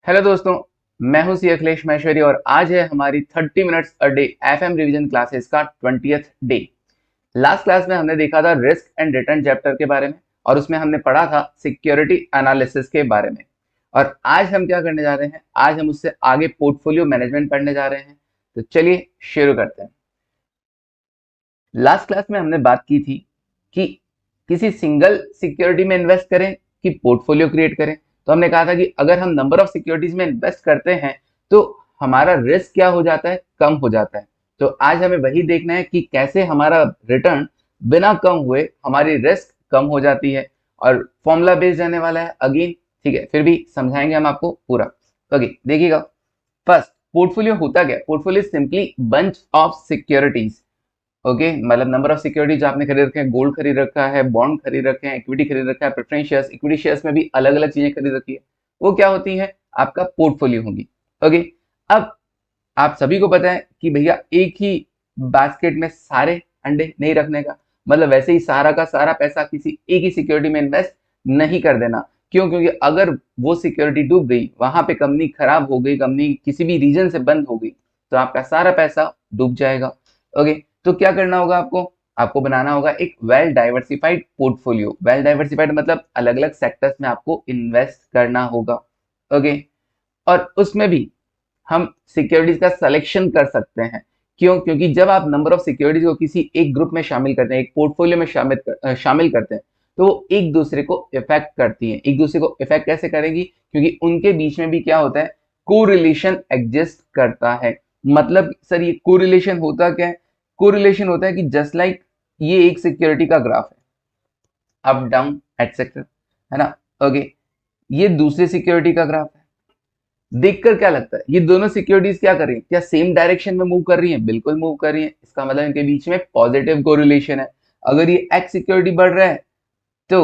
Hello दोस्तों, मैं हूं सी अखिलेश महेश्वरी और आज है हमारी 30 minutes a day FM revision classes का 20th डे। लास्ट क्लास में हमने देखा था रिस्क एंड रिटर्न चैप्टर के बारे में और उसमें हमने पढ़ा था सिक्योरिटी एनालिसिस के बारे में। और आज हम क्या करने जा रहे हैं, आज हम उससे आगे पोर्टफोलियो मैनेजमेंट पढ़ने जा रहे हैं। तो चलिए शुरू करते हैं। लास्ट क्लास में हमने बात की थी कि किसी सिंगल सिक्योरिटी में इन्वेस्ट करें कि पोर्टफोलियो क्रिएट करें। तो हमने कहा था कि अगर हम नंबर ऑफ सिक्योरिटीज में इन्वेस्ट करते हैं तो हमारा रिस्क क्या हो जाता है, कम हो जाता है। तो आज हमें वही देखना है कि कैसे हमारा रिटर्न बिना कम हुए हमारी रिस्क कम हो जाती है। और फॉर्मूला बेस्ड रहने वाला है अगेन, ठीक है, फिर भी समझाएंगे हम आपको पूरा। ओके, देखिएगा। फर्स्ट, पोर्टफोलियो होता क्या है? Portfolio simply bunch of securities. Okay, मतलब नंबर ऑफ सिक्योरिटी जो आपने खरीद रखे हैं, गोल्ड खरीद रखा है, बॉन्ड खरीद रखे हैं, इक्विटी खरीद रखा है, प्रेफरेंस शेयर्स, इक्विटी शेयर्स में भी अलग अलग चीजें खरीद रखी है, वो क्या होती है? आपका पोर्टफोलियो होगी। ओके, अब आप सभी को पता है कि भैया एक ही बास्केट में सारे अंडे नहीं रखने का, मतलब वैसे ही सारा का सारा पैसा किसी एक ही सिक्योरिटी में इन्वेस्ट नहीं कर देना। क्यों? क्योंकि अगर वो सिक्योरिटी डूब गई, वहां पे कंपनी खराब हो गई, कंपनी किसी भी रीजन से बंद हो गई, तो आपका सारा पैसा डूब जाएगा। ओके, तो क्या करना होगा आपको? आपको बनाना होगा एक well diversified portfolio. Well diversified मतलब अलग अलग सेक्टर्स में आपको इन्वेस्ट करना होगा। ओके, और उसमें भी हम सिक्योरिटीज का सिलेक्शन कर सकते हैं। क्यों? क्योंकि जब आप नंबर ऑफ सिक्योरिटीज को किसी एक ग्रुप में शामिल करते हैं, एक पोर्टफोलियो में शामिल करते हैं, तो वो एक दूसरे को इफेक्ट करती हैं। एक दूसरे को इफेक्ट कैसे करेंगी? क्योंकि उनके बीच में भी क्या होता है, कोरिलेशन एग्जिस्ट करता है। मतलब सर ये कोरिलेशन होता क्या है? कोरिलेशन होता है कि जस्ट लाइक ये एक सिक्योरिटी का ग्राफ है, अप डाउन एटसेट्रा, है ना? ओके, ये दूसरी सिक्योरिटी का ग्राफ है। देखकर क्या लगता है ये दोनों सिक्योरिटीज क्या कर रही हैं? क्या सेम डायरेक्शन में मूव कर रही हैं? बिल्कुल मूव कर रही हैं। इसका मतलब इनके बीच में पॉजिटिव कोरिलेशन है। अगर ये एक्स सिक्योरिटी बढ़ रहा है तो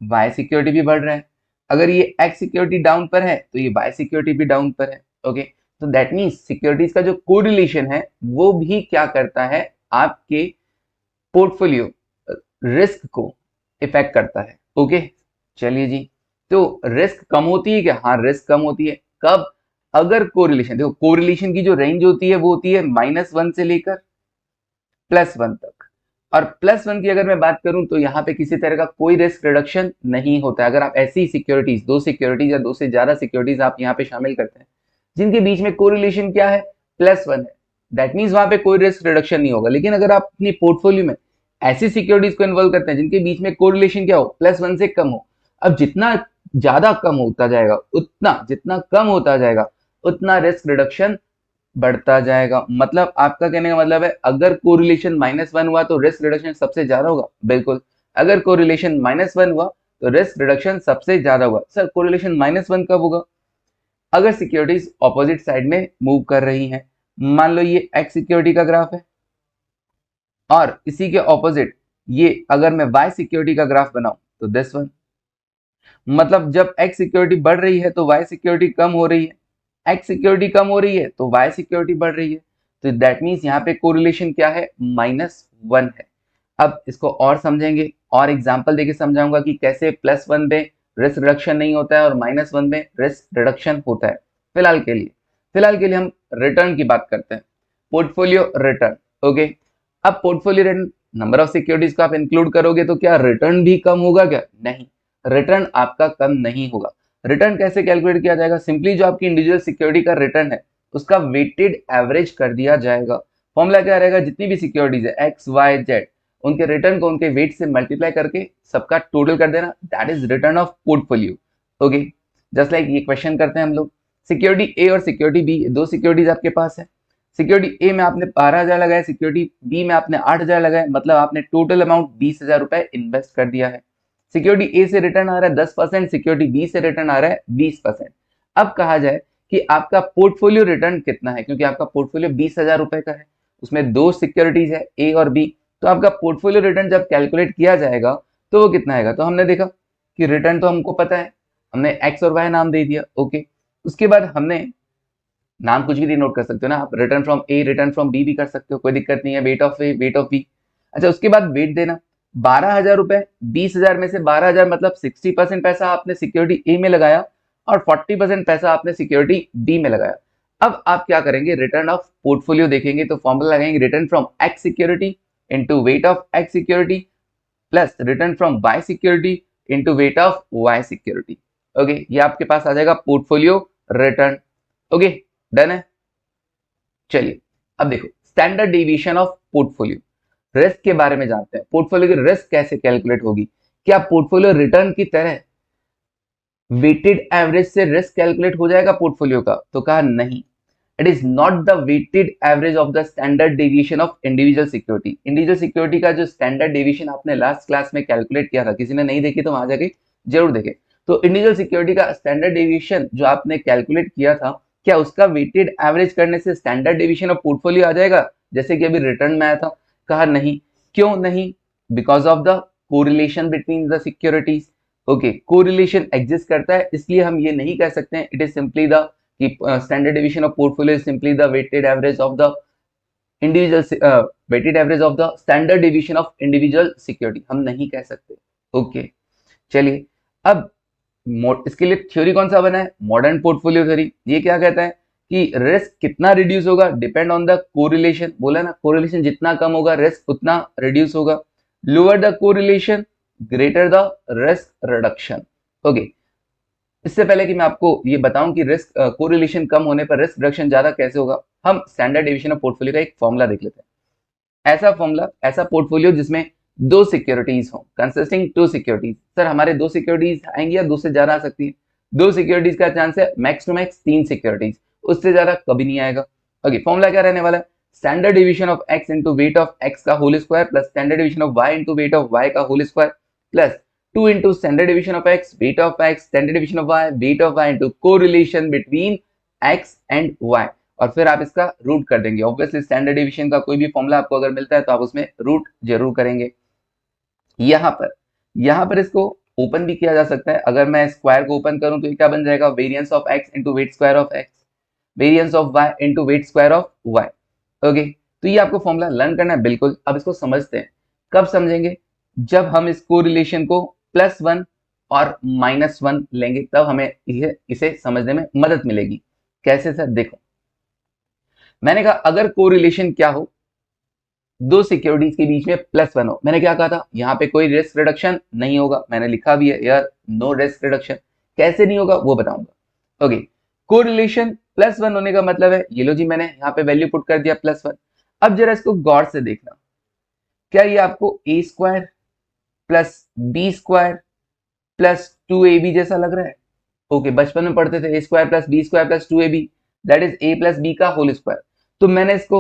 वाई सिक्योरिटी भी बढ़ रहा है। अगर ये एक्स सिक्योरिटी डाउन पर है तो ये वाई सिक्योरिटी भी डाउन पर है। ओके, तो दैट मीन्स सिक्योरिटीज का जो कोरिलेशन है वो भी क्या करता है, आपके पोर्टफोलियो रिस्क को इफेक्ट करता है। ओके, चलिए जी। तो रिस्क कम होती है क्या? हाँ, रिस्क कम होती है। कब? अगर कोरिलेशन, देखो कोरिलेशन की जो रेंज होती है वो होती है -1 से लेकर +1 तक। और +1 की अगर मैं बात करूं तो यहाँ पे किसी तरह का कोई रिस्क रिडक्शन नहीं होता है। अगर आप ऐसी सिक्योरिटीज, दो सिक्योरिटीज या दो से ज्यादा सिक्योरिटीज आप यहाँ पे शामिल करते हैं जिनके बीच में कोरिलेशन क्या है, +1 है, दैट मीन्स वहां पे कोई रिस्क रिडक्शन नहीं होगा। लेकिन अगर आप अपनी पोर्टफोलियो में ऐसी सिक्योरिटीज को इन्वॉल्व करते हैं जिनके बीच में कोरिलेशन क्या हो, +1 से कम हो, अब जितना ज्यादा कम होता जाएगा, उतना जितना कम होता जाएगा उतना रिस्क रिडक्शन बढ़ता जाएगा। मतलब आपका कहने का मतलब है अगर कोरिलेशन -1 हुआ तो रिस्क रिडक्शन सबसे ज्यादा होगा। बिल्कुल, अगर कोरिलेशन -1 हुआ तो रिस्क रिडक्शन सबसे ज्यादा होगा। सर कोरिलेशन -1 कब होगा? अगर सिक्योरिटीज ऑपोजिट साइड में मूव कर रही हैं। मान लो ये एक्स सिक्योरिटी का ग्राफ है और इसी के ऑपोजिट ये अगर मैं वाई सिक्योरिटी का ग्राफ बनाऊं तो दिस वन। मतलब जब एक्स सिक्योरिटी बढ़ रही है तो वाई सिक्योरिटी कम हो रही है, एक्स सिक्योरिटी कम हो रही है तो वाई सिक्योरिटी बढ़ रही है। तो दैट मीन्स यहाँ पे कोरिलेशन क्या है, -1 है। अब इसको और समझेंगे और एग्जांपल देके समझाऊंगा कि कैसे +1 में रिस्क रिडक्शन नहीं होता है और -1 में रिस्क रिडक्शन होता है। फिलहाल के लिए हम रिटर्न की बात करते हैं, पोर्टफोलियो रिटर्न। ओके, अब portfolio return, number of securities को आप इंक्लूड करोगे तो क्या रिटर्न भी कम होगा क्या? नहीं, रिटर्न आपका कम नहीं होगा। रिटर्न कैसे कैलकुलेट किया जाएगा? सिंपली जो आपकी इंडिविजुअल सिक्योरिटी का रिटर्न है उसका वेटेड एवरेज कर दिया जाएगा। फॉर्मूला क्या रहेगा? जितनी भी सिक्योरिटीज है एक्स वाई जेड, उनके रिटर्न को उनके वेट से मल्टीप्लाई करके सबका टोटल कर देना, that is return of portfolio. Okay, just like ये क्वेश्चन करते हैं हम लोग। सिक्योरिटी ए और सिक्योरिटी बी, दो सिक्योरिटीज आपके पास है। सिक्योरिटी ए में आपने 12,000 लगाया, सिक्योरिटी बी में आपने 8,000 लगाया, मतलब आपने टोटल अमाउंट 20,000 रुपए इन्वेस्ट कर दिया है। सिक्योरिटी ए से रिटर्न आ रहा है 10%, सिक्योरिटी बी से रिटर्न आ रहा है 20%। अब कहा जाए कि आपका पोर्टफोलियो रिटर्न कितना है, क्योंकि आपका पोर्टफोलियो 20,000 रुपए का है, उसमें दो सिक्योरिटीज है ए और बी, तो आपका पोर्टफोलियो रिटर्न जब कैलकुलेट किया जाएगा तो वो कितना आएगा? तो हमने देखा कि रिटर्न तो हमको पता है, हमने एक्स और वाई नाम दे दिया। ओके, उसके बाद हमने नाम कुछ भी डिनोट कर सकते हो ना आप, return from A, return from B भी कर सकते हो, कोई दिक्कत नहीं है। Weight of A, weight of B. अच्छा, उसके बाद वेट देना, 12,000 रुपए, 20,000 में से 12,000 मतलब 60% पैसा आपने सिक्योरिटी ए में लगाया और 40% पैसा आपने सिक्योरिटी बी में लगाया। अब आप क्या करेंगे, रिटर्न ऑफ पोर्टफोलियो देखेंगे तो फॉर्मूला लगाएंगे return from X security into weight of X security plus return from Y security into weight of Y security. Okay, ये आपके पास आ जाएगा पोर्टफोलियो रिटर्न। ओके, डन है। चलिए अब देखो standard deviation of portfolio, risk के बारे में जानते हैं। पोर्टफोलियो की रिस्क कैसे कैलकुलेट होगी? क्या पोर्टफोलियो रिटर्न की तरह वेटेड एवरेज से रिस्क कैलकुलेट हो जाएगा पोर्टफोलियो का? तो कहा नहीं, it is not the weighted average of the standard deviation of individual security. Individual security का जो स्टैंडर्ड डेविएशन आपने लास्ट क्लास में कैलकुलेट किया था, किसी ने नहीं देखी तो वहां जाके जरूर देखे। तो इंडिविजुअल सिक्योरिटी का स्टैंडर्ड डेविएशन जो आपने कैलकुलेट किया था, क्या उसका वेटेड एवरेज करने से स्टैंडर्ड डेविएशन ऑफ पोर्टफोलियो आ जाएगा जैसे कि अभी रिटर्न में आया था? कहा नहीं। क्यों नहीं? Because of the correlation between the securities. Okay, correlation exist करता है, इसलिए हम ये नहीं कह सकते हैं it is simply the standard deviation of portfolio is simply the weighted average of the individual weighted average of the standard deviation of individual security, हम नहीं कह सकते। ओके, चलिए अब इसके लिए थ्योरी कौन सा बना है? Modern portfolio theory. ये क्या कहता है कि रिस्क कितना रिड्यूस होगा? Depend on the correlation. बोला ना, कोरिलेशन जितना कम होगा रिस्क उतना रिड्यूस होगा। Lower the correlation greater the risk reduction. Okay, इससे पहले कि मैं आपको ये बताऊं कि रिस्क कोरिलेशन कम होने पर रिस्क रिडक्शन ज्यादा कैसे होगा, हम स्टैंडर्ड डेविएशन ऑफ पोर्टफोलियो का एक फॉर्मूला देख लेते हैं। ऐसा फॉर्मूला, ऐसा पोर्टफोलियो जिसमें दो सिक्योरिटीज हो, कंसिस्टिंग टू सिक्योरिटीज। सर हमारे दो सिक्योरिटीज आएंगी या दो से ज्यादा आ सकती है? दो सिक्योरिटीज का चांस है मैक्स टू मैक्स 3 सिक्योरिटीज, उससे ज्यादा कभी नहीं आएगा। ओके, फॉर्मूला क्या रहने वाला है? Standard division of x into weight of x का whole square plus standard division of y into weight of y का whole square plus 2 into standard deviation of x, weight of x, standard deviation of y, weight of y into correlation between x and y। और फिर आप इसका root कर देंगे। Obviously standard division का कोई भी फॉर्मूला आपको अगर मिलता है तो आप उसमें रूट जरूर करेंगे। यहाँ पर इसको ओपन भी किया जा सकता है। अगर मैं स्क्वायर को ओपन करूं तो ये क्या बन जाएगा? Variance of x into weight square of x, variance of y into weight square of y। Okay, तो ये आपको फॉर्मूला लर्न करना है बिल्कुल। अब इसको समझते हैं। कब समझेंगे? जब हम इस कोरिलेशन को +1 और -1 लेंगे, तब हमें इसे समझने में मदद मिलेगी। कैसे सर? देखो, मैंने कहा अगर कोरिलेशन क्या हो, दो सिक्योरिटीज के बीच में +1 हो, मैंने क्या कहा था? यहाँ पे कोई रिस्क रिडक्शन नहीं होगा। मैंने लिखा भी है यार, नो रिस्क रिडक्शन। कैसे नहीं होगा वो बताऊंगा। ओके, कोरिलेशन +1 होने का मतलब है, ये लो जी, मैंने यहाँ पे वैल्यू पुट कर दिया +1। अब जरा इसको गौर से देखना, क्या ये आपको a square plus B square plus 2ab जैसा लग रहा है? ओके, बचपन में पढ़ते थे a square plus B square plus 2ab, that is a plus B का होल स्क्वायर। तो मैंने इसको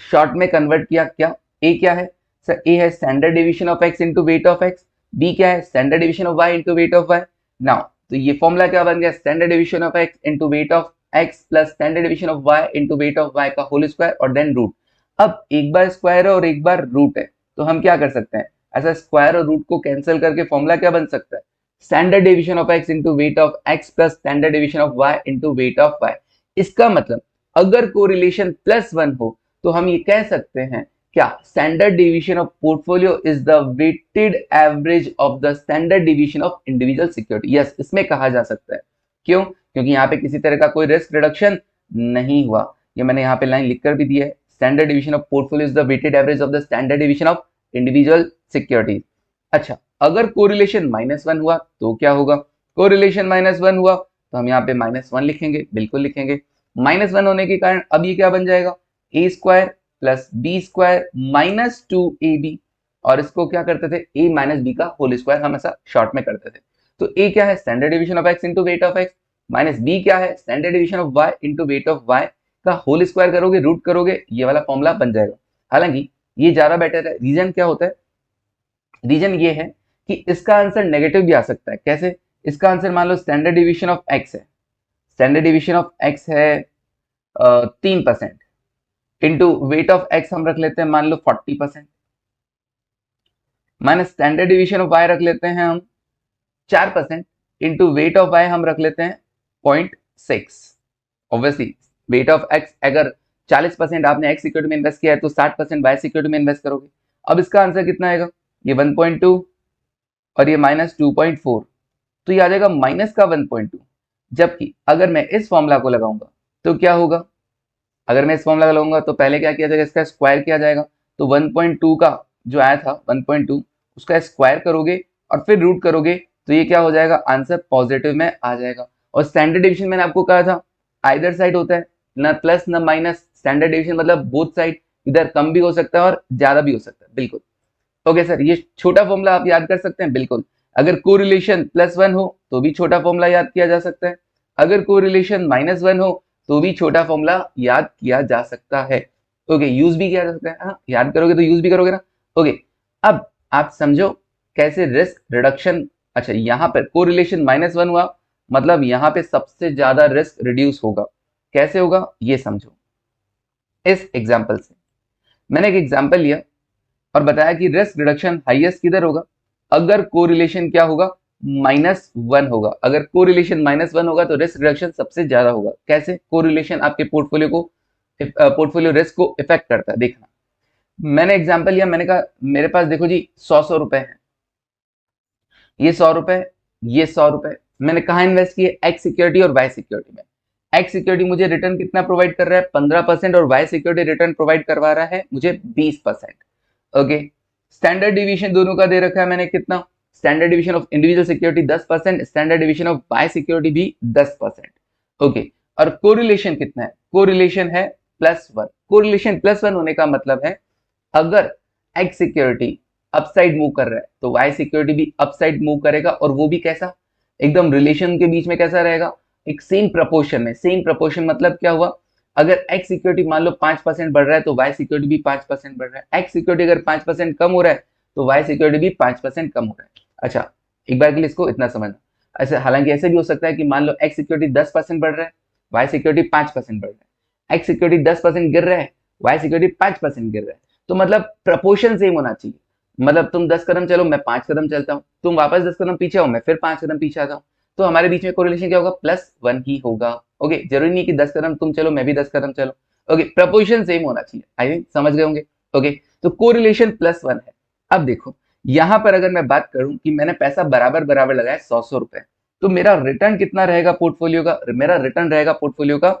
शॉर्ट में कन्वर्ट किया। क्या a क्या है सर? a है standard division of x into weight of x, b क्या है? Standard division of y into weight of y। Now तो ये फॉर्मूला क्या बन गया? Standard division of x into weight of x plus standard division of y into weight of y का whole square और then root. अब एक bar square है और एक बार रूट है, तो हम क्या कर सकते हैं? ऐसा स्क्वायर और रूट को कैंसिल करके फॉर्मूला क्या बन सकता है? Standard division of x into weight of x plus standard division of y into weight of y। इसका मतलब अगर कोरिलेशन +1 हो तो हम ये कह सकते हैं, क्या standard division of portfolio is the weighted average of the standard division of individual security. Yes, इसमें कहा जा सकता है। क्यों? क्योंकि यहाँ पे किसी तरह का कोई रिस्क रिडक्शन नहीं हुआ। ये मैंने यहाँ पे लाइन लिखकर भी दी है, standard division of portfolio is the weighted average of the standard division of individual securities. अच्छा, अगर कोरिलेशन -1 हुआ तो क्या होगा? कोरिलेशन -1 हुआ तो हम यहाँ पे -1 लिखेंगे, बिल्कुल लिखेंगे। -1 होने के कारण अब ये क्या बन जाएगा? a square plus B square minus 2ab, और इसको क्या करते थे? a माइनस बी का होल स्क्वायर, हम ऐसा शॉर्ट में करते थे। तो a क्या है? Standard division of x into weight of x, minus b क्या है? Standard division of y into weight of y का होल स्क्वायर करोगे, रूट करोगे, ये वाला फॉर्मूला बन जाएगा। हालांकि ये ज्यादा बेटर है। रीजन क्या होता है? रीजन ये है कि इसका आंसर नेगेटिव भी आ सकता है। कैसे? इसका आंसर मान लो स्टैंडर्ड डिवीजन ऑफ x है, स्टैंडर्ड डिवीजन ऑफ x है 3% इंटू वेट ऑफ x हम रख लेते हैं मान लो 40%, minus standard division of y रख लेते हैं हम 4% इंटू वेट ऑफ y हम रख लेते हैं 0.6। ऑब्वियसली वेट ऑफ x अगर 40% आपने x सिक्योरिटी में इन्वेस्ट किया है तो 60% y सिक्योरिटी में इन्वेस्ट करोगे। अब इसका आंसर कितना आएगा? ये 1.2 और ये -2.4, तो ये आ जाएगा माइनस का 1.2। जबकि अगर मैं इस फॉर्मूला को लगाऊंगा तो क्या होगा, अगर मैं इस फॉर्मूला को लगाऊंगा तो पहले क्या किया जाएगा, इसका स्क्वायर किया जाएगा। तो 1.2 का जो आया था 1.2 उसका स्क्वायर करोगे और फिर रूट करोगे तो ये क्या हो जाएगा, आंसर पॉजिटिव में आ जाएगा। और स्टैंडर्ड डिवीजन मैंने आपको कहा था आइदर साइड होता है, ना प्लस ना माइनस। स्टैंडर्ड डिवीजन मतलब बोथ साइड, इधर कम भी हो सकता है और ज्यादा भी हो सकता है, बिल्कुल। ओके सर, ये छोटा फॉर्मूला आप याद कर सकते हैं, बिल्कुल। अगर कोरिलेशन +1 हो तो भी छोटा फॉर्मूला याद किया जा सकता है, अगर कोरिलेशन -1 हो तो भी छोटा फॉर्मूला याद किया जा सकता है। ओके, यूज भी किया जा सकता है, हाँ याद करोगे तो यूज भी करोगे ना। ओके, अब आप समझो कैसे रिस्क रिडक्शन। अच्छा, यहाँ पर कोरिलेशन -1 हुआ मतलब यहाँ पे सबसे ज्यादा रिस्क रिड्यूस होगा। कैसे होगा ये समझो इस एग्जाम्पल से। मैंने एक एग्जाम्पल लिया और बताया कि रिस्क रिडक्शन हाईएस्ट किधर होगा, अगर कोरिलेशन क्या होगा, -1 होगा। अगर कोरिलेशन -1 होगा तो रिस्क रिडक्शन सबसे ज्यादा होगा। कैसे कोरिलेशन आपके पोर्टफोलियो रिस्क को इफेक्ट करता है, देखना। मैंने एग्जांपल लिया, मैंने कहा मेरे पास देखो जी 100 रुपए है, ये 100 रुपए, ये 100 रुपए मैंने कहा इन्वेस्ट किए, एक्स सिक्योरिटी और वाई सिक्योरिटी में। एक्स सिक्योरिटी मुझे रिटर्न कितना प्रोवाइड कर रहा है, 15%, और वाई सिक्योरिटी रिटर्न प्रोवाइड करवा रहा है मुझे 20%। ओके, स्टैंडर्ड डिवीजन दोनों का दे रखा है मैंने कितना, standard division of individual security 10%, standard division of bye security भी 10%। ओके, और कोरिलेशन कितना है, कोरिलेशन है +1। कोरिलेशन +1 होने का मतलब है अगर एक्स सिक्योरिटी अपसाइड मूव कर रहा है तो वाई सिक्योरिटी भी अपसाइड मूव करेगा, और वो भी कैसा, एकदम रिलेशन के बीच में कैसा रहेगा, एक सेम प्रपोर्शन में। सेम प्रपोर्शन मतलब क्या हुआ, अगर एक्स सिक्योरिटी मान लो 5% बढ़ रहा है तो वाई सिक्योरिटी भी 5% बढ़ रहा है। एक्स सिक्योरिटी अगर 5% कम हो रहा है तो वाई सिक्योरिटी भी 5% कम हो रहा है। अच्छा, एक बार के लिए इसको इतना समझना। ऐसे हालांकि ऐसे भी हो सकता है कि मान लो एक्स सिक्योरिटी 10% बढ़ रहा है, वाई सिक्योरिटी 5% बढ़ रहा है। एक्स सिक्योरिटी 10% गिर रहा है, वाई सिक्योरिटी 5% गिर रहा है, तो मतलब प्रपोर्शन सेम होना चाहिए। मतलब तुम 10 कदम चलो, मैं 5 कदम चलता हूँ, तुम वापस 10 कदम पीछे आओ, मैं फिर 5 कदम पीछे आता हूँ, तो हमारे बीच में कोरिलेशन क्या होगा, +1 ही होगा। ओके, जरूरी नहीं कि 10 कदम तुम चलो मैं भी 10 कदम चलो। ओके, प्रपोर्शन सेम होना चाहिए, आई थिंक समझ गए होंगे। ओके, तो कोरिलेशन +1 है। अब देखो यहां पर अगर मैं बात करूं कि मैंने पैसा बराबर बराबर लगाया 100 रुपए, तो मेरा रिटर्न कितना रहेगा पोर्टफोलियो का, मेरा रिटर्न रहेगा पोर्टफोलियो का,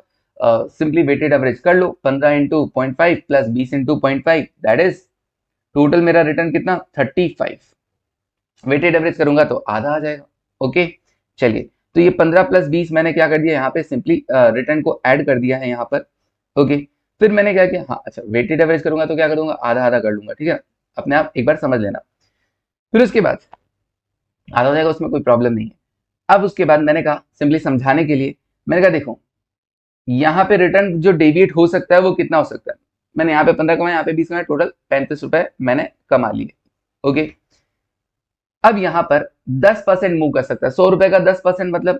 सिंपली वेटेड एवरेज कर लो, 15 into 0.5 plus 20 into 0.5, that is total मेरा रिटर्न कितना, 35। वेटेड एवरेज करूंगा तो आधा आ जाएगा। ओके, चलिए, तो ये 15 + 20 मैंने क्या कर दिया यहाँ पे, सिंपली रिटर्न को ऐड कर दिया है यहाँ पर। ओके, फिर मैंने क्या किया, हाँ अच्छा, वेटेड एवरेज करूंगा तो क्या करूंगा, आधा आधा कर लूंगा, ठीक है, अपने आप एक बार समझ लेना। फिर उसके बाद आधा हो जाएगा, उसमें कोई प्रॉब्लम नहीं है। अब उसके बाद मैंने कहा सिंपली समझाने के लिए, मैंने कहा देखो यहाँ पे रिटर्न जो डेविएट हो सकता है वो कितना हो सकता है। मैंने यहाँ पे 15 कमाया, यहाँ पे 20 कमाया, टोटल 35 रुपए मैंने कमा लिए। ओके, अब यहाँ पर 10% मूव कर सकता है, 100 रुपए का 10% मतलब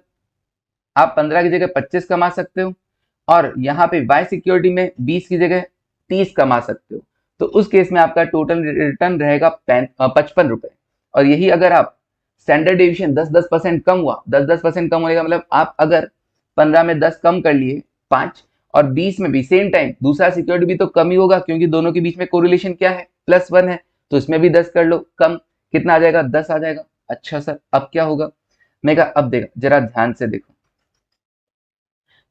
आप 15 की जगह 25 कमा सकते हो, और यहाँ पे वाई सिक्योरिटी में 20 की जगह 30 कमा सकते हो। तो उस केस में आपका टोटल रिटर्न रहेगा 55 रुपए। और यही अगर आप स्टैंडर्ड डिविजन 10% कम हुआ, 10% कम होने का मतलब आप अगर 15 में 10 कम कर लिए 5, और 20 में भी सेम टाइम दूसरा सिक्योरिटी भी तो कम ही होगा, क्योंकि दोनों के बीच में कोरिलेशन क्या है, +1 है, तो इसमें भी 10 कर लो कम, कितना आ जाएगा, 10 आ जाएगा। अच्छा सर, अब क्या होगा, मैं कहा अब देखो जरा ध्यान से देखो,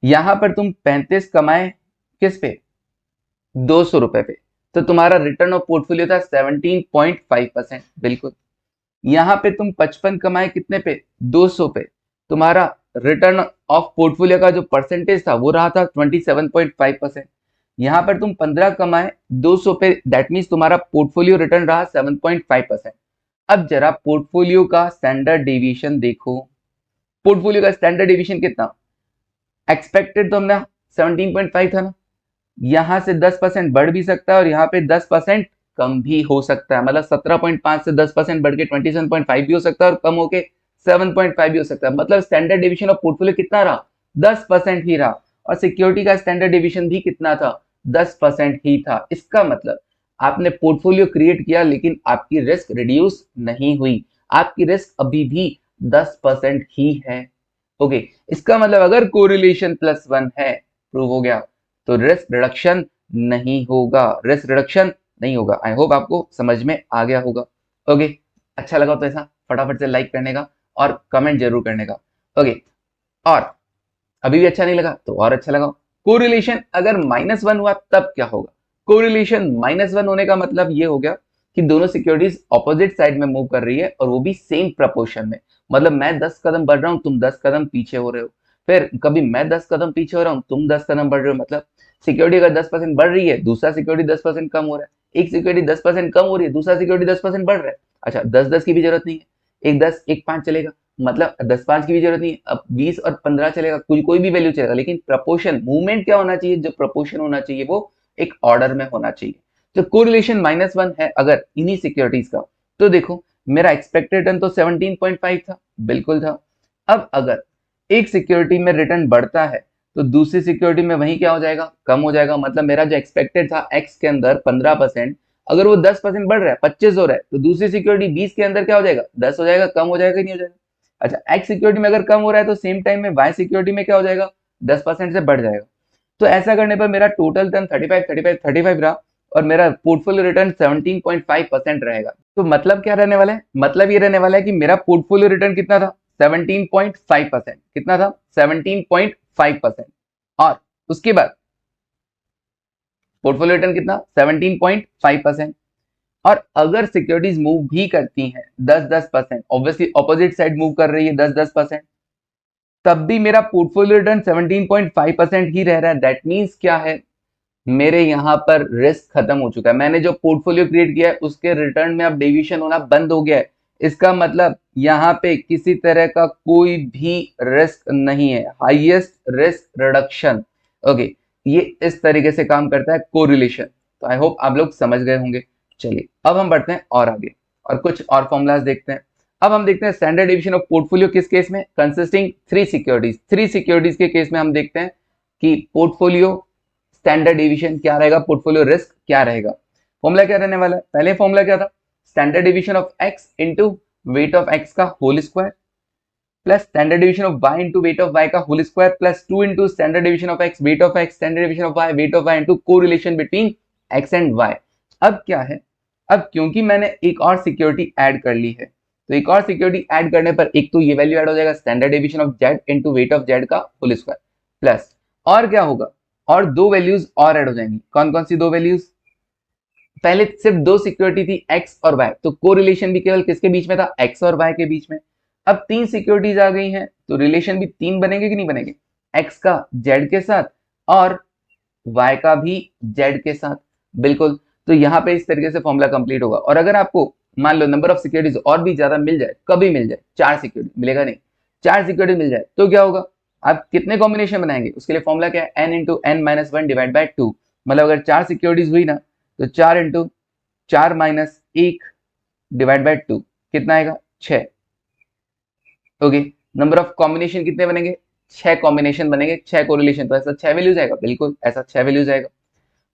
यहां पर तुम 35 कमाए किस पे, 200 रुपए पे, तो तुम्हारा रिटर्न ऑफ पोर्टफोलियो था 17.5%, बिल्कुल। यहां पे तुम 55 कमाए कितने पे, 200 पे, तुम्हारा रिटर्न ऑफ पोर्टफोलियो का जो परसेंटेज था वो रहा था 27.5%। यहां पर तुम 15 कमाए 200 पे, दैट मीन्स तुम्हारा पोर्टफोलियो रिटर्न रहा 7.5%। अब जरा पोर्टफोलियो का स्टैंडर्ड डेविएशन देखो, पोर्टफोलियो का स्टैंडर्ड डेविएशन कितना, एक्सपेक्टेड तो हमने 17.5 था ना, यहां से 10% बढ़ भी सकता है और यहाँ पे 10% कम भी हो सकता है, मतलब 17.5 से 10% बढ़ के 27.5 भी हो सकता है और कम होके 7.5 भी हो सकता है। मतलब स्टैंडर्ड डिवीजन ऑफ पोर्टफोलियो कितना रहा, 10% ही रहा, और सिक्योरिटी का स्टैंडर्ड डिवीजन भी कितना था, 10% ही था। इसका मतलब आपने पोर्टफोलियो क्रिएट किया लेकिन आपकी रिस्क रिड्यूस नहीं हुई, आपकी रिस्क अभी भी 10% ही है। ओके, इसका मतलब अगर कोरिलेशन +1 है, प्रूव हो गया, तो रिस्क रिडक्शन नहीं होगा, रिस्क रिडक्शन नहीं होगा। आई होप आपको समझ में आ गया होगा। ओके, अच्छा लगा तो ऐसा फटाफट से लाइक करने का और कमेंट जरूर करने का। ओके, और अभी भी अच्छा नहीं लगा तो और अच्छा लगाओ। कोरिलेशन अगर -1 हुआ तब क्या होगा? कोरिलेशन -1 होने का मतलब ये हो गया कि दोनों सिक्योरिटीज ऑपोजिट साइड में मूव कर रही है और वो भी सेम प्रपोर्शन में। मतलब मैं 10 कदम बढ़ रहा हूं, तुम 10 कदम पीछे हो रहे हो। फिर कभी मैं 10 कदम पीछे हो रहा हूं, तुम 10 कदम बढ़ रहे हो। मतलब सिक्योरिटी अगर 10% बढ़ रही है, दूसरा सिक्योरिटी 10% कम हो रहा है। एक सिक्योरिटी 10% कम हो रही है, दूसरा सिक्योरिटी 10% बढ़ रहा है। अच्छा, 10-10 की भी जरूरत नहीं है, एक 10 एक 5 चलेगा। मतलब 10-5 की भी जरूरत नहीं है, अब 20 और 15 चलेगा, कोई भी वैल्यू चलेगा। लेकिन प्रपोर्शन मूवमेंट क्या होना चाहिए? जो प्रपोर्शन होना चाहिए वो एक ऑर्डर में होना चाहिए। तो कोरिलेशन -1 है अगर इन्हीं सिक्योरिटीज का, तो देखो मेरा एक्सपेक्टेड रिटर्न तो 17.5 था, बिल्कुल था। अब अगर एक सिक्योरिटी में रिटर्न बढ़ता है तो दूसरी सिक्योरिटी में वही क्या हो जाएगा? कम हो जाएगा। मतलब मेरा जो एक्सपेक्टेड था एक्स के अंदर 15%, अगर वो 10% बढ़ रहा है, 25 हो रहा है, तो दूसरी सिक्योरिटी 20 के अंदर क्या हो जाएगा? 10 हो जाएगा। कम हो जाएगा नहीं हो जाएगा? अच्छा, एक्स सिक्योरिटी में अगर कम हो रहा है तो सेम टाइम में वाई सिक्योरिटी में क्या हो जाएगा? 10% से बढ़ जाएगा। तो ऐसा करने पर मेरा टोटल रिटर्न 35 रहा और मेरा पोर्टफोलियो रिटर्न 17.5% रहेगा। तो मतलब क्या रहने वाला है? मतलब ये रहने वाला है कि मेरा पोर्टफोलियो रिटर्न कितना था? 17.5%। कितना था? 17.5%। और उसके बाद पोर्टफोलियो रिटर्न कितना? 17.5%। और अगर सिक्योरिटीज मूव भी करती हैं 10-10%, ऑब्वियसली ऑपोजिट साइड मूव कर रही है 10-10%, तब भी मेरा पोर्टफोलियो रिटर्न 17.5% ही रह रहा है। दैट मीन्स क्या है? मेरे यहाँ पर रिस्क खत्म हो चुका है। मैंने जो पोर्टफोलियो क्रिएट किया है उसके रिटर्न में अब डेविएशन होना बंद हो गया है। इसका मतलब यहाँ पे किसी तरह का कोई भी रिस्क नहीं है। Highest risk reduction. ओके, ये इस तरीके से काम करता है कोरिलेशन। तो आई होप आप लोग समझ गए होंगे। चलिए अब हम बढ़ते हैं और आगे और कुछ और फॉर्मूलाज देखते हैं। अब हम देखते हैं स्टैंडर्ड डिवीजन ऑफ पोर्टफोलियो किस केस में? कंसिस्टिंग 3 सिक्योरिटीज के केस में हम देखते हैं कि पोर्टफोलियो स्टैंडर्ड डिवीजन क्या रहेगा, पोर्टफोलियो रिस्क क्या रहेगा। फॉर्मूला क्या रहने वाला है? पहले फॉर्मूला क्या था? Standard division of x into weight of x का whole square plus standard division of y into weight of y का whole square plus 2 into standard division of x weight of x standard division of y weight of y into correlation between x and y. अब क्या है? अब क्योंकि मैंने एक और security add कर ली है, तो एक और सिक्योरिटी ऐड करने पर एक तो ये वैल्यू ऐड हो जाएगा standard division of Z into weight of Z का होल स्क्वायर प्लस और क्या होगा? और दो वैल्यूज और ऐड हो जाएंगी। कौन कौन सी दो वैल्यूज? पहले सिर्फ दो सिक्योरिटी थी एक्स और वाई, तो कोरिलेशन भी केवल किसके बीच में था? एक्स और वाई के बीच में। अब 3 सिक्योरिटीज आ गई हैं तो रिलेशन भी 3 बनेंगे कि नहीं बनेंगे? एक्स का जेड के साथ और वाई का भी जेड के साथ। बिल्कुल। तो यहाँ पे इस तरीके से फॉर्मूला कंप्लीट होगा। और अगर आपको मान लो नंबर ऑफ सिक्योरिटीज और भी ज्यादा मिल जाए, कभी मिल जाए 4 सिक्योरिटी मिलेगा नहीं, 4 सिक्योरिटी मिल जाए तो क्या होगा? आप कितने कॉम्बिनेशन बनाएंगे? उसके लिए फॉर्मूला क्या है? n into N minus one divide by 2। मतलब अगर 4 सिक्योरिटीज हुई ना तो 4 इंटू 4-1 डिवाइड बाई 2 कितना आएगा? 6। ओके, नंबर ऑफ कॉम्बिनेशन कितने बनेंगे? 6 कॉम्बिनेशन बनेंगे, 6 कोरिलेशन। तो ऐसा 6 वैल्यूज आएगा, बिल्कुल ऐसा 6 वैल्यूज आएगा।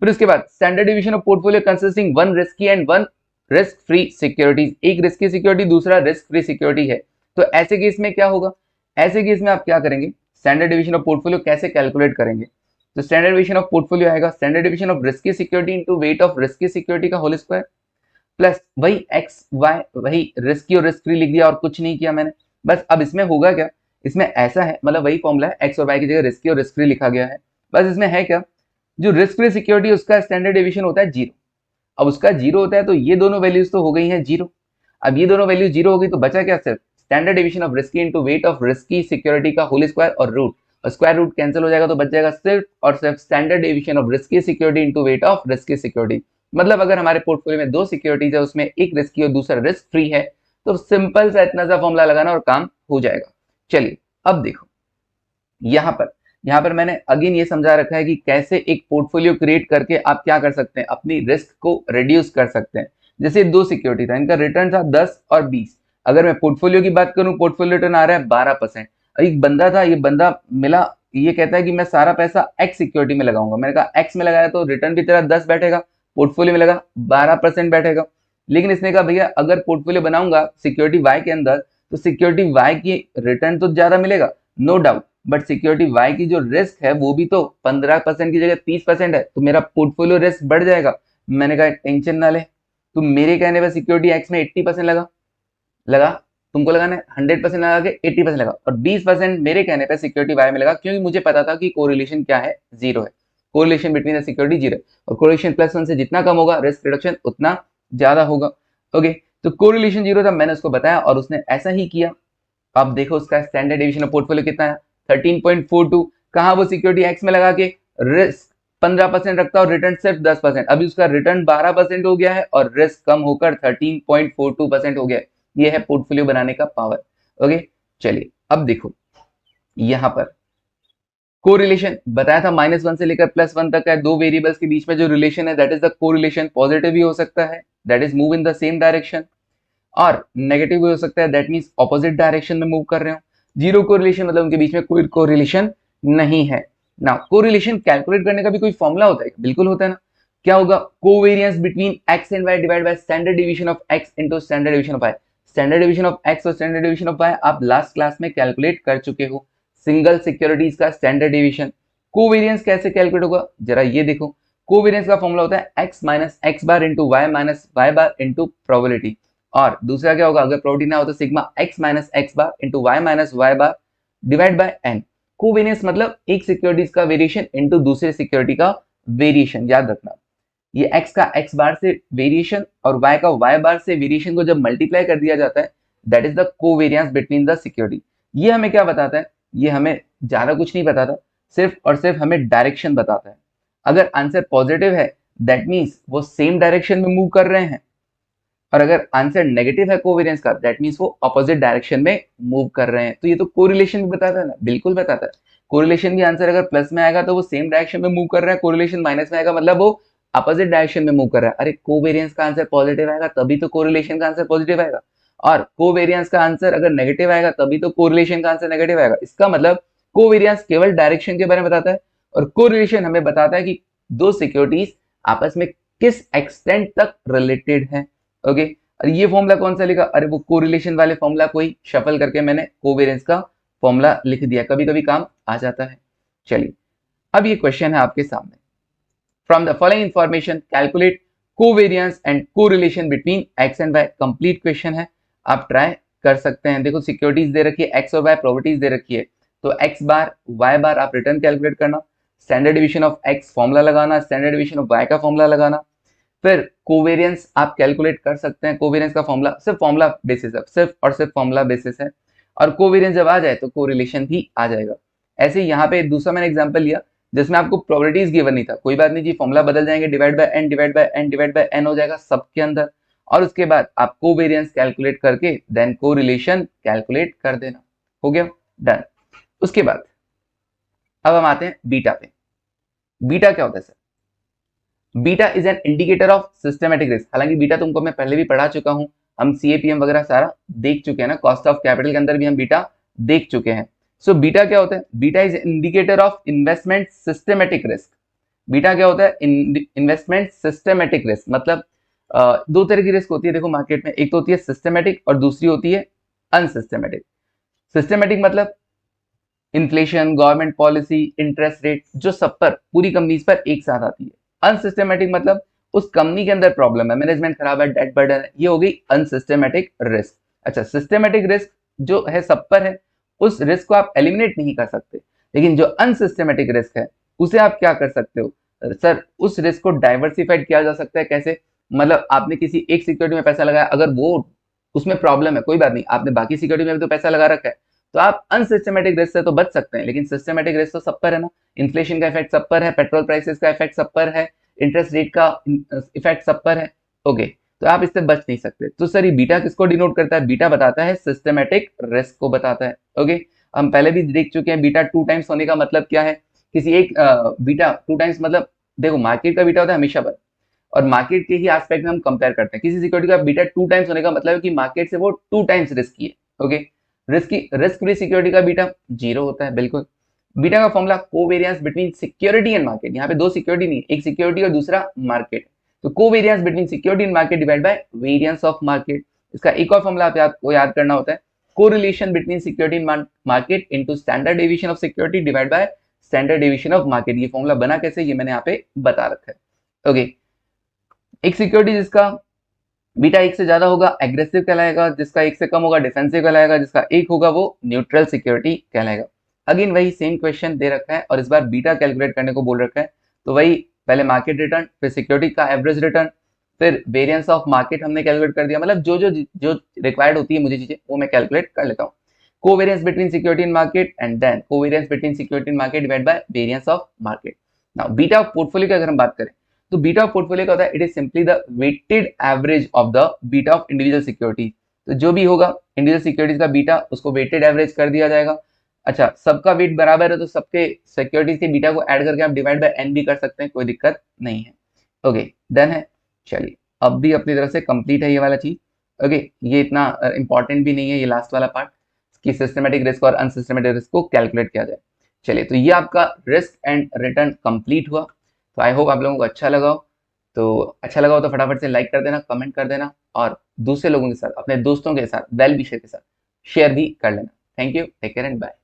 फिर उसके बाद standard division of portfolio consisting 1 risky and 1 risk free securities. एक रिस्की सिक्योरिटी, दूसरा रिस्क फ्री सिक्योरिटी है। तो ऐसे केस में क्या होगा? ऐसे केस में आप क्या करेंगे? स्टैंडर्ड डिवीजन ऑफ पोर्टफोलियो कैसे कैलकुलेट करेंगे? तो स्टैंडर्ड डिवीजन ऑफ पोर्टफोलियो आएगा standard division of risky security into weight of risky security का होल स्क्वायर प्लस वही एक्स वाई, वही रिस्की और रिस्क फ्री लिख दिया और कुछ नहीं किया मैंने। बस अब इसमें होगा क्या? इसमें ऐसा है, मतलब वही फॉर्मूला है, एक्स और वाई की जगह रिस्की और रिस्क फ्री लिखा गया है। बस इसमें है क्या? जो रिस्क फ्री सिक्योरिटी उसका स्टैंडर्ड डिवीजन होता है 0। अब उसका 0 होता है तो ये दोनों वैल्यूज तो हो गई हैं 0। अब ये दोनों वैल्यू 0 हो गई तो बचा क्या? सिर्फ standard division of risky into weight of risky security का होल स्क्वायर और रूट, और स्क्वायर रूट कैंसिल हो जाएगा तो बच जाएगा सिर्फ और सिर्फ standard division of risky security into weight of risky security. मतलब अगर हमारे पोर्टफोलियो में 2 सिक्योरिटीज है, उसमें एक रिस्की और दूसरा रिस्क फ्री है, तो सिंपल सा इतना सा फॉर्मूला लगाना और काम हो जाएगा। चलिए अब देखो, यहाँ पर मैंने अगेन ये समझा रखा है कि कैसे एक पोर्टफोलियो क्रिएट करके आप क्या कर सकते हैं, अपनी रिस्क को रिड्यूस कर सकते हैं। जैसे 2 सिक्योरिटी था, इनका रिटर्न था 10 और 20। अगर मैं पोर्टफोलियो की बात करूं, पोर्टफोलियो रिटर्न आ रहा है 12%। एक बंदा था, ये बंदा मिला, ये कहता है कि मैं सारा पैसा एक्स सिक्योरिटी में लगाऊंगा। मैंने कहा एक्स में लगाया तो रिटर्न भी तेरा 10 बैठेगा, पोर्टफोलियो में लगा 12% बैठेगा। लेकिन इसने कहा भैया अगर पोर्टफोलियो बनाऊंगा सिक्योरिटी वाई के अंदर तो सिक्योरिटी वाई की रिटर्न तो ज्यादा मिलेगा, no doubt, but security Y की जो रिस्क है वो भी तो 15% की जगह 30% है, तो मेरा पोर्टफोलियो रिस्क बढ़ जाएगा। मैंने कहा टेंशन ना ले, तुम मेरे कहने पर सिक्योरिटी एक्स में 80% लगा तुमको लगाना है 100% लगा के 80% लगा, और 20% मेरे कहने पे सिक्योरिटी वाई में लगा, क्योंकि मुझे पता था कि कोरिलेशन क्या है, जीरो है, correlation between the security zero, और कोरिलेशन +1 से जितना कम होगा रिस्क रिडक्शन उतना ज्यादा होगा। ओके, तो कोरिलेशन जीरो था, मैंने उसको बताया और उसने ऐसा ही किया। अब देखो उसका स्टैंडर्ड डेविएशन ऑफ पोर्टफोलियो कितना है, 13.42। कहा वो सिक्योरिटी एक्स में लगा के रिस्क 15% रखता और रिटर्न सिर्फ 10%, अभी उसका रिटर्न 12% हो गया है और रिस्क कम होकर 13.42% हो गया है। ये है पोर्टफोलियो बनाने का पावर। ओके, चलिए अब देखो यहां पर कोरिलेशन बताया था -1 से लेकर +1 तक है, दो वेरिएबल्स के बीच में जो रिलेशन है that is the correlation. Positive भी हो सकता है, that is move in the same direction, और नेगेटिव भी हो सकता है, दैट मींस ऑपोजिट डायरेक्शन में मूव कर रहे हो। जीरो कोरिलेशन मतलब उनके बीच में कोई कोरिलेशन नहीं है। ना कोरिलेशन कैलकुलेट करने का भी कोई फॉर्मूला होता है? बिल्कुल होता है ना। क्या होगा, covariance between x and y divide by standard division of x into standard division of y. Standard division of x और स्टैंडर्ड डिवीजन ऑफ वाई आप लास्ट क्लास में कैलकुलेट कर चुके हो। सिंगल सिक्योरिटीज का स्टैंडर्ड डिवीजन। कोवेरियंस कैसे calculate होगा, जरा ये देखो। कोवेरियंस का फॉर्मूला होता है x minus x bar into y minus y bar into probability, और दूसरा क्या होगा, अगर प्रोबेबिलिटी ना हो तो sigma x minus x bar into y minus y bar divide by n. Covariance मतलब एक सिक्योरिटीज का वेरिएशन इंटू दूसरे सिक्योरिटी का वेरिएशन। याद रखना, ये x का x बार से वेरिएशन और y का y बार से वेरिएशन को जब मल्टीप्लाई कर दिया जाता है that is the covariance between the security. ये हमें क्या बताता है, ये हमें ज्यादा कुछ नहीं बताता, सिर्फ और सिर्फ हमें डायरेक्शन बताता है। अगर आंसर पॉजिटिव है दैट मीन्स वो सेम डायरेक्शन में मूव कर रहे हैं, और अगर आंसर नेगेटिव है कोवेरियंस का दैट मींस वो ऑपोजिट डायरेक्शन में मूव कर रहे हैं। तो ये तो कोरिलेशन भी बताता है ना, बिल्कुल बताता है। कोरिलेशन भी आंसर अगर प्लस में आएगा तो वो सेम डायरेक्शन में मूव कर रहा है, कोरिलेशन माइनस में आएगा मतलब वो अपोजिट डायरेक्शन में मूव कर रहा है। अरे कोवेरियंस का आंसर पॉजिटिव आएगा तभी तो कोरिलेशन का आंसर पॉजिटिव आएगा, और कोवेरियंस का आंसर अगर नेगेटिव आएगा तभी तो कोरिलेशन का आंसर नेगेटिव आएगा। इसका मतलब कोवेरियंस केवल डायरेक्शन के बारे में बताता है, और कोरिलेशन हमें बताता है कि दो सिक्योरिटीज आपस में किस एक्सटेंट तक रिलेटेड है। ओके, और ये फॉर्मूला कौन सा लिखा, अरे वो कोरिलेशन वाले फॉर्मूला को ही शफल करके मैंने कोवेरियंस का फॉर्मूला लिख दिया, कभी कभी काम आ जाता है। चलिए अब ये क्वेश्चन है आपके सामने, from the following information calculate covariance and correlation between x and y. Complete question है, आप ट्राई कर सकते हैं। देखो सिक्योरिटीज दे रखी है, एक्स और वाई प्रोपर्टीज दे रखी है, तो एक्स बार वाई बार आप रिटर्न कैलकुलेट करना, standard division of x formula लगाना, स्टैंडर्ड डिवीजन ऑफ वाई का फॉर्मूला लगाना, फिर कोवेरियंस आप कैलकुलेट कर सकते हैं। कोवेरियंस का फॉर्मूला सिर्फ फॉर्मूला बेसिस है, सिर्फ और सिर्फ फॉर्मूला बेसिस है, और कोवेरियंस जब आ जाए तो कोरिलेशन भी आ जाएगा। ऐसे ही यहाँ पे दूसरा मैंने एग्जांपल लिया जिसमें आपको प्रोबेबिलिटीज गिवन नहीं था, कोई बात नहीं जी, फॉर्मूला बदल जाएंगे, divide by n divide by n divide by n हो जाएगा सबके अंदर, और उसके बाद आप कोवेरियंस कैलकुलेट करके देन कोरिलेशन कैलकुलेट कर देना, हो गया डन। उसके बाद अब हम आते हैं बीटा पे। बीटा क्या होता है sir, beta is an indicator of systematic risk. हालांकि बीटा तुमको मैं पहले भी पढ़ा चुका हूं, हम सीएपीएम वगैरह सारा देख चुके हैं ना, कॉस्ट ऑफ कैपिटल के अंदर भी हम बीटा देख चुके हैं। सो बीटा क्या होता है, beta is indicator of investment systematic risk. Beta क्या होता है, इन्वेस्टमेंट सिस्टमेटिक रिस्क। मतलब दो तरह की रिस्क होती है देखो मार्केट में, एक तो होती है सिस्टमेटिक और दूसरी होती है अनसिस्टमेटिक। सिस्टमेटिक मतलब inflation, government policy, interest rate, जो सब पर पूरी कंपनीज पर एक साथ आती है। अनसिस्टमेटिक मतलब उस कंपनी के अंदर प्रॉब्लम है, मैनेजमेंट खराब है, डेट बर्डन है, ये हो गई अनसिस्टमेटिक रिस्क। अच्छा, सिस्टमेटिक रिस्क जो है सब पर है, उस रिस्क को आप एलिमिनेट नहीं कर सकते, लेकिन जो अनसिस्टमेटिक रिस्क है उसे आप क्या कर सकते हो सर, उस रिस्क को डाइवर्सिफाइड किया जा सकता है। कैसे, मतलब आपने किसी एक सिक्योरिटी में पैसा लगाया, अगर वो उसमें प्रॉब्लम है कोई बात नहीं, आपने बाकी सिक्योरिटी में भी तो पैसा लगा रखा है, तो आप अनसिस्टमेटिक रिस्क से तो बच सकते हैं, लेकिन सिस्टमेटिक रिस्क तो सब पर है ना। इन्फ्लेशन का इफेक्ट सब पर है, पेट्रोल प्राइसेस का इफेक्ट सब पर है, इंटरेस्ट रेट का इफेक्ट सब पर है। ओके, तो आप इससे बच नहीं सकते। तो सर ये बीटा किसको डिनोट करता है, बीटा बताता है सिस्टमेटिक रिस्क को बताता है। ओके, हम पहले भी देख चुके हैं बीटा 2 टाइम्स होने का मतलब क्या है, किसी एक बीटा 2 टाइम्स मतलब देखो मार्केट का बीटा होता है हमेशा पर, और मार्केट के ही एस्पेक्ट में हम कंपेयर करते हैं। किसी सिक्योरिटी का बीटा 2 टाइम्स होने का मतलब है कि मार्केट से वो 2 टाइम्स रिस्की है। ओके, रिस्क फ्री सिक्योरिटी का बीटा 0 होता है, बिल्कुल। बीटा का formula covariance between security and market, यहाँ पे दो सिक्योरिटी नहीं, एक सिक्योरिटी और दूसरा मार्केट, तो covariance between security and market divide bye variance of market. इसका एक और फॉर्मूला आपको याद करना होता है, correlation between security and market into standard deviation of security divide by standard deviation of market. ये फॉर्मूला बना कैसे, ये मैंने यहाँ पे बता रखा है। ओके, एक सिक्योरिटी जिसका बीटा 1 से ज्यादा होगा एग्रेसिव कहलाएगा, जिसका 1 से कम होगा डिफेंसिव कहलाएगा, जिसका 1 होगा वो न्यूट्रल सिक्योरिटी कहलाएगा। अगेन वही सेम क्वेश्चन दे रखा है और इस बार बीटा कैलकुलेट करने को बोल रखा है। तो वही पहले मार्केट रिटर्न, फिर सिक्योरिटी का एवरेज रिटर्न, फिर वेरिएंस ऑफ मार्केट हमने कैलकुलेट कर दिया। मतलब जो जो जो रिक्वायर्ड होती है मुझे चीजें वो मैं कैलकुलेट कर लेता हूँ। Covariance between security in market and then covariance between security in market divide by variance of market. Now beta of portfolio की अगर हम बात करें तो बीटा ऑफ पोर्टफोलियो का होता है it is simply the weighted average of the beta of individual security. तो जो भी होगा इंडिविजुअल सिक्योरिटीज का बीटा उसको वेटेड एवरेज कर दिया जाएगा। अच्छा, सबका वेट बराबर है तो सबके सिक्योरिटीज के बीटा को ऐड करके आप डिवाइड बाय एन भी कर सकते हैं, कोई दिक्कत नहीं है। ओके डन है। चलिए अब भी अपनी तरफ से कंप्लीट है ये वाला चीज। ओके ये इतना इंपॉर्टेंट भी नहीं है ये लास्ट वाला पार्ट कि सिस्टमेटिक रिस्क और अनसिस्टमेटिक रिस्क को कैलकुलेट किया जाए। चलिए तो ये आपका रिस्क एंड रिटर्न कंप्लीट हुआ। तो आई होप आप लोगों को अच्छा लगा हो। तो अच्छा लगा हो तो फटाफट से लाइक कर देना, कमेंट कर देना और दूसरे लोगों के साथ, अपने दोस्तों के साथ, वेल विशर के साथ शेयर भी कर लेना। Thank you, take care and bye.